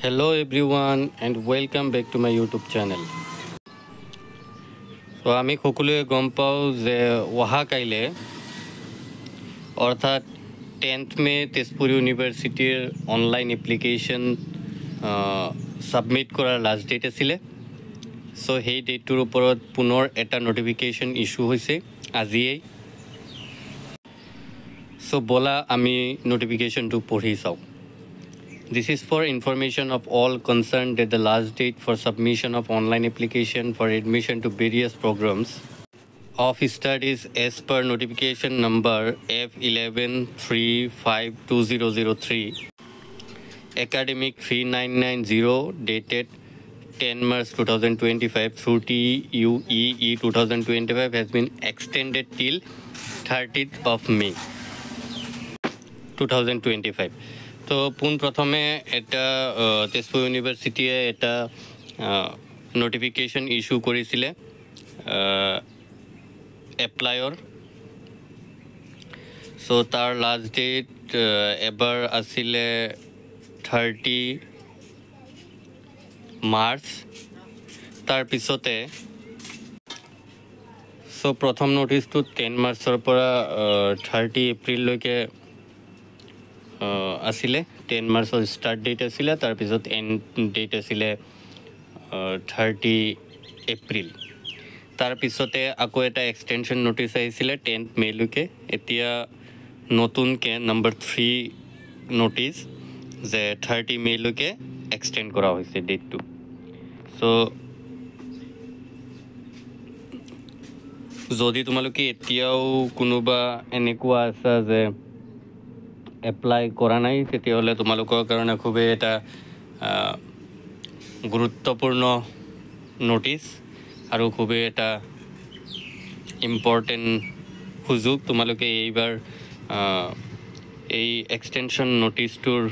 Hello everyone and welcome back to my YouTube channel. So আমি সকলোৱে গম পাওঁ যে অহা কাইলে অৰ্থাৎ 10th মে তেজপুৰ ইউনিভাৰ্চিটিৰ অনলাইন এপ্লিকেশ্যন সাবমিট কৰাৰ লাষ্ট ডেট আছিলে। সো সেই ডেটটোৰ ওপৰত পুনৰ এটা নটিফিকেশ্যন ইস্যু হৈছে আজিয়েই। সো বলা আমি নটিফিকেশ্যনটো পঢ়ি চাওঁ। This is for information of all concerned that the last date for submission of online application for admission to various programs of studies as per notification number F11-3-5-2003 academic 3990 dated 10 March 2025 through TUEE 2025 has been extended till 30th of May 2025. তো পোন প্ৰথমে এটা তেজপুৰ ইউনিভাৰ্চিটিয়ে এটা notification issue কৰিছিলে এপ্লাইৰ। চ' তাৰ last date এবাৰ আছিলে 30 March. তাৰপিছতে চ' প্ৰথম নটিচটো 10 মাৰ্চৰ পৰা 30 এপ্ৰিললৈকে আছিলে। 10 মাৰ্চৰ ষ্টাৰ্ট ডেট আছিলে, তাৰপিছত এণ্ড ডেট আছিলে 30 এপ্ৰিল। তাৰপিছতে আকৌ এটা এক্সটেনশ্যন নটিচ আহিছিলে 10th মেলৈকে। এতিয়া নতুনকৈ নম্বৰ 3 নটিচ যে 30 মেলৈকে এক্সটেণ্ড কৰা হৈছে ডেটটো। চ' যদি তোমালোকে এতিয়াও কোনোবা এনেকুৱা আছা যে এপ্লাই কৰা নাই, তেতিয়াহ'লে তোমালোকৰ কাৰণে খুবেই এটা গুৰুত্বপূৰ্ণ নটিচ আৰু খুবেই এটা ইম্পৰ্টেণ্ট সুযোগ। তোমালোকে এইবাৰ এই এক্সটেনশ্যন নটিচটোৰ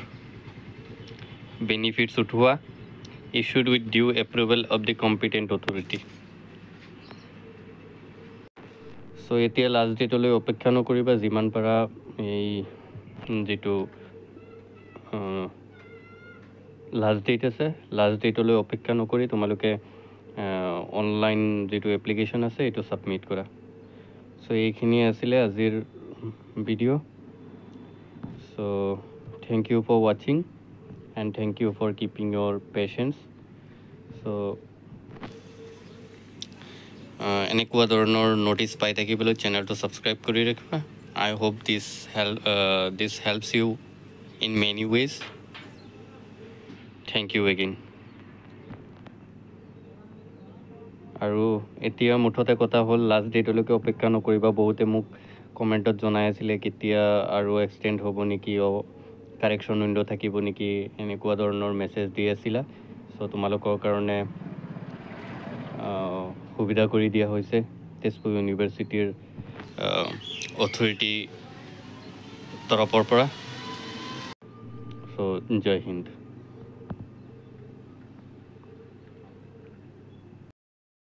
বেনিফিটছ উঠোৱা। Issued with due approval of the competent authority. So' এতিয়া লাষ্ট ডেটলৈ অপেক্ষা নকৰিবা, যিমান পাৰা এই যিটো লাষ্ট ডেট আছে লাষ্ট ডেটলৈ অপেক্ষা নকৰি তোমালোকে অনলাইন যিটো এপ্লিকেশ্যন আছে এইটো ছাবমিট কৰা। চ' এইখিনিয়ে আছিলে আজিৰ ভিডিঅ'। চ' থেংক ইউ ফৰ ৱাচিং and thank you for keeping your patience. So' এনেকুৱা ধৰণৰ নটিচ পাই থাকিবলৈ চেনেলটো ছাবস্ক্ৰাইব কৰি ৰাখিবা। I hope this helps you in many ways. Thank you again. আৰু এতিয়া মুঠতে কথা হ'ল লাষ্ট ডেটলৈকে অপেক্ষা নকৰিবা। বহুতে মোক কমেণ্টত জনাই আছিলে কেতিয়া আৰু এক্সটেণ্ড হ'ব নেকি, কাৰেকশ্যন উইণ্ড' থাকিব নেকি, এনেকুৱা ধৰণৰ মেছেজ দি আছিলা। চ' তোমালোকৰ কাৰণে সুবিধা কৰি দিয়া হৈছে তেজপুৰ ইউনিভাৰ্চিটিৰ অথৰিটি তৰফৰ পৰা। চ' জয় হিন্দ।